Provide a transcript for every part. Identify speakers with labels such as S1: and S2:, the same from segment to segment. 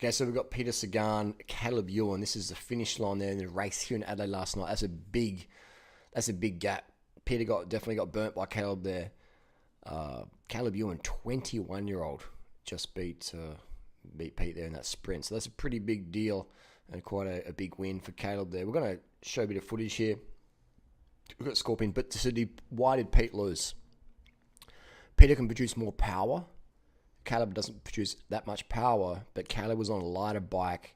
S1: Okay, so we've got Peter Sagan, Caleb Ewan. This is the finish line there in the race here in Adelaide last night. That's a big gap. Peter definitely got burnt by Caleb there. Caleb Ewan, 21-year-old, just beat Pete there in that sprint. So that's a pretty big deal and quite a big win for Caleb there. We're going to show a bit of footage here. We've got Scorpion, but why did Pete lose? Peter can produce more power. Caleb doesn't produce that much power, but Caleb was on a lighter bike.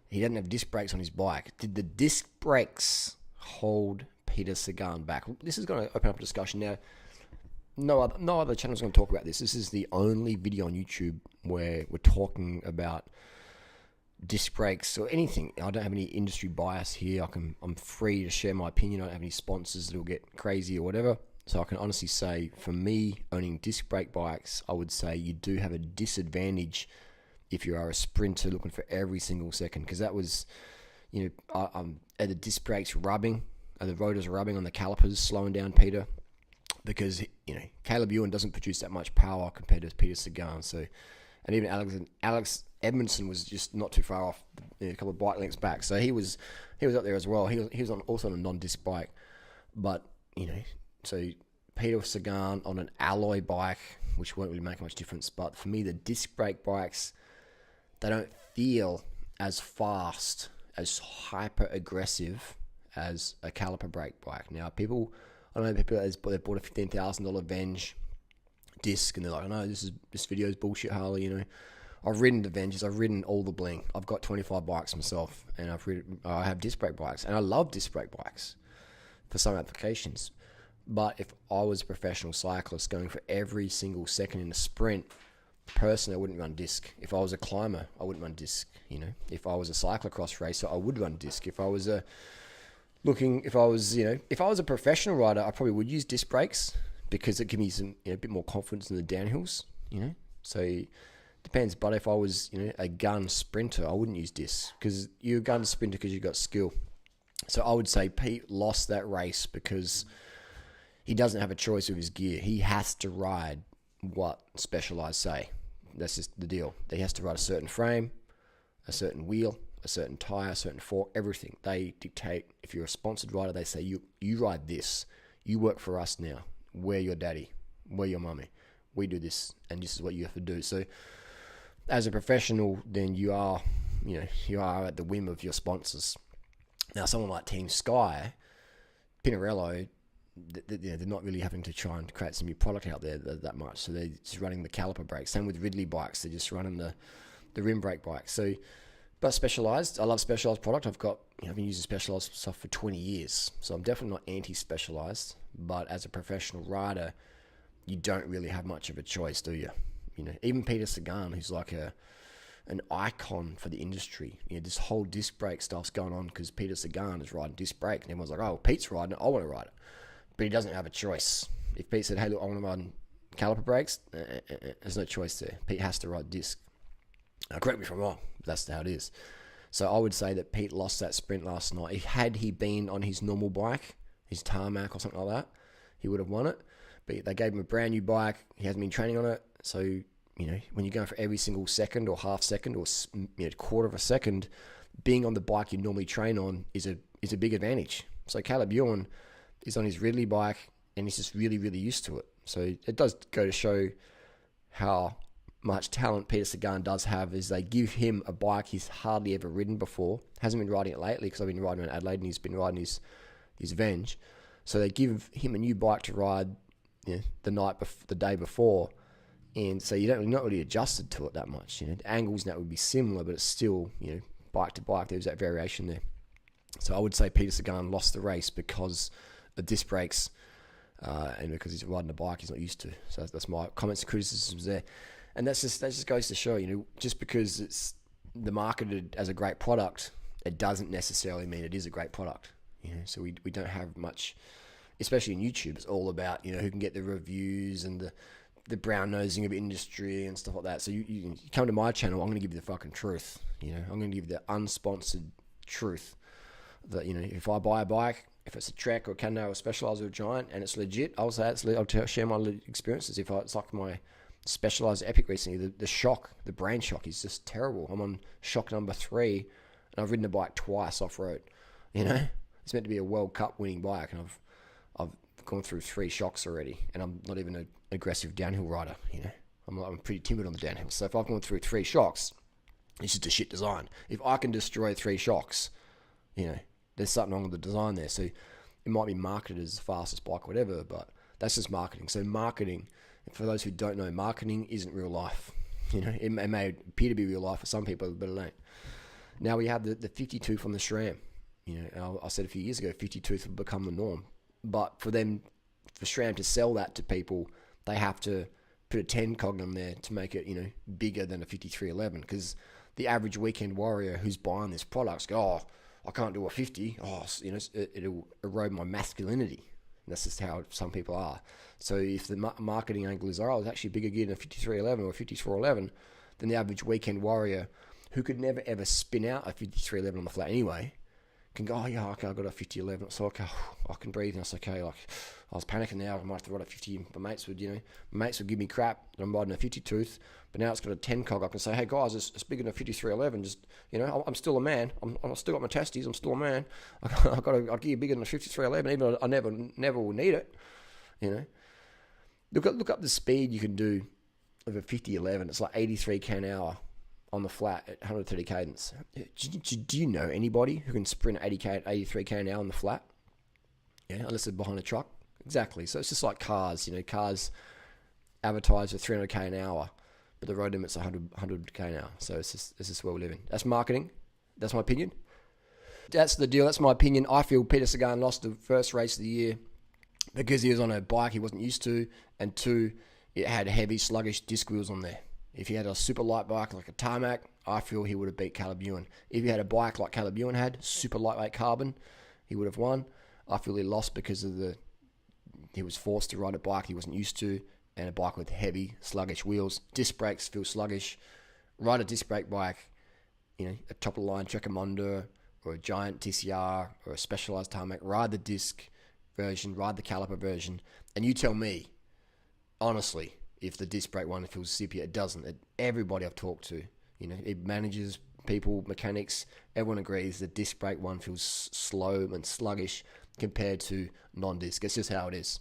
S1: He doesn't have disc brakes on his bike. Did the disc brakes hold Peter Sagan back? This is going to open up a discussion now. No other channel is going to talk about this. This is the only video on YouTube where we're talking about disc brakes or anything. I don't have any industry bias here. I'm free to share my opinion. I don't have any sponsors that will get crazy or whatever. So I can honestly say, for me, owning disc brake bikes, I would say you do have a disadvantage if you are a sprinter looking for every single second. Because that was, are the disc brakes rubbing? Are the rotors rubbing on the calipers, slowing down Peter? Because, Caleb Ewan doesn't produce that much power compared to Peter Sagan. So, and even Alex Edmondson was just not too far off, a couple of bike lengths back. So he was up there as well. He was also on a non-disc bike. But, so Peter Sagan on an alloy bike, which won't really make much difference. But for me, the disc brake bikes, they don't feel as fast, as hyper aggressive as a caliper brake bike. Now, I know people that bought a $15,000 Venge disc, and they're like, "No, this video is bullshit, Harley." I've ridden the Venges, I've ridden all the bling. I've got 25 bikes myself, and I have disc brake bikes, and I love disc brake bikes for some applications. But if I was a professional cyclist going for every single second in a sprint, personally, I wouldn't run disc. If I was a climber, I wouldn't run disc. If I was a cyclocross racer, I would run disc. If I was a professional rider, I probably would use disc brakes because it gives me some, a bit more confidence in the downhills. So it depends. But if I was, a gun sprinter, I wouldn't use discs because you're a gun sprinter because you've got skill. So I would say Pete lost that race because he doesn't have a choice with his gear. He has to ride what Specialized say. That's just the deal. He has to ride a certain frame, a certain wheel, a certain tire, a certain fork, everything. They dictate. If you're a sponsored rider, they say, you ride this. You work for us now. We're your daddy. We're your mummy. We do this, and this is what you have to do. So as a professional, then you are at the whim of your sponsors. Now, someone like Team Sky, Pinarello, they're not really having to try and create some new product out there that much. So they're just running the caliper brakes. Same with Ridley bikes. They're just running the rim brake bikes. So, but Specialized, I love Specialized product. I've been using Specialized stuff for 20 years. So I'm definitely not anti-Specialized. But as a professional rider, you don't really have much of a choice, do you? Even Peter Sagan, who's like an icon for the industry. This whole disc brake stuff's going on because Peter Sagan is riding disc brake. And everyone's like, oh, Pete's riding it. I want to ride it. But he doesn't have a choice. If Pete said, hey, look, I want to ride caliper brakes, there's no choice there. Pete has to ride disc. Now, correct me if I'm wrong, but that's how it is. So I would say that Pete lost that sprint last night. Had he been on his normal bike, his tarmac or something like that, he would have won it. But they gave him a brand new bike. He hasn't been training on it. So, when you're going for every single second or half second or quarter of a second, being on the bike you normally train on is a big advantage. So Caleb Ewan is on his Ridley bike and he's just really, really used to it. So it does go to show how much talent Peter Sagan does have is they give him a bike he's hardly ever ridden before. Hasn't been riding it lately because I've been riding around Adelaide and he's been riding his Venge. So they give him a new bike to ride the day before. And so you're not really adjusted to it that much. The angles and that would be similar, but it's still, bike to bike, there's that variation there. So I would say Peter Sagan lost the race because of disc brakes and because he's riding a bike he's not used to. So that's my comments and criticisms there. And that just goes to show, just because it's marketed as a great product, it doesn't necessarily mean it is a great product. So we don't have much, especially in YouTube. It's all about, who can get the reviews and the brown nosing of industry and stuff like that. So you come to my channel, I'm going to give you the fucking truth. I'm going to give you the unsponsored truth. That, if I buy a bike, if it's a Trek or a Kendo or a Specialized or a Giant and it's legit, I'll say I'll share my experiences. If it's like my Specialized Epic recently, the shock, the brain shock is just terrible. I'm on shock number 3, and I've ridden the bike twice off-road. It's meant to be a World Cup winning bike, and I've gone through 3 shocks already, and I'm not even an aggressive downhill rider. I'm pretty timid on the downhill. So if I've gone through 3 shocks, it's just a shit design. If I can destroy 3 shocks, there's something wrong with the design there. So it might be marketed as the fastest bike or whatever, but that's just marketing. So marketing, for those who don't know, marketing isn't real life. It may appear to be real life for some people, but it ain't. Now we have the 50 tooth on the SRAM. I said a few years ago, 50 tooth will become the norm. But for SRAM to sell that to people, they have to put a 10 cog on there to make it, bigger than a 5311. Because the average weekend warrior who's buying this product go, oh, I can't do a 50. Oh, it'll erode my masculinity. And that's just how some people are. So if the marketing angle is, it's actually bigger gear than a 5311 or a 5411, then the average weekend warrior who could never ever spin out a 5311 on the flat anyway can go, oh yeah, okay, I got a 5011, so okay, I can breathe, and that's okay. Like, I was panicking now, I might have to ride a 50. My mates would give me crap that I'm riding a 50 tooth, but now it's got a 10 cog. I can say, hey guys, it's bigger than a 5311. Just, I'm still a man. I've still got my testes. I'm still a man. I've got a gear bigger than a 5311, even though I never will need it. Look up the speed you can do of a 5011. It's like 83 km an hour on the flat at 130 cadence. Do you know anybody who can sprint 83 km an hour on the flat? Yeah, unless they're behind a truck. Exactly. So it's just like cars. Cars advertise for 300 km an hour, but the road limit's 100 km an hour. So it's just where we live in. That's marketing. That's my opinion. That's the deal. That's my opinion. I feel Peter Sagan lost the first race of the year because he was on a bike he wasn't used to, and 2, it had heavy sluggish disc wheels on there. If he had a super light bike like a tarmac, I feel he would have beat Caleb Ewan. If he had a bike like Caleb Ewan had, super lightweight carbon, he would have won. I feel he lost because he was forced to ride a bike he wasn't used to, and a bike with heavy, sluggish wheels. Disc brakes feel sluggish. Ride a disc brake bike, a top-of-the-line Trekkimunda or a giant TCR or a specialized tarmac. Ride the disc version, ride the caliper version, and you tell me, honestly, if the disc brake one feels zippy. It doesn't. Everybody I've talked to, it manages, people, mechanics, everyone agrees the disc brake one feels slow and sluggish compared to non-disc. It's just how it is.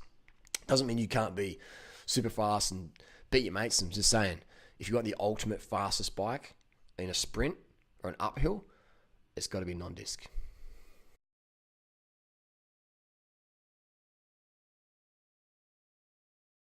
S1: Doesn't mean you can't be super fast and beat your mates. I'm just saying, if you've got the ultimate fastest bike in a sprint or an uphill, it's got to be non-disc.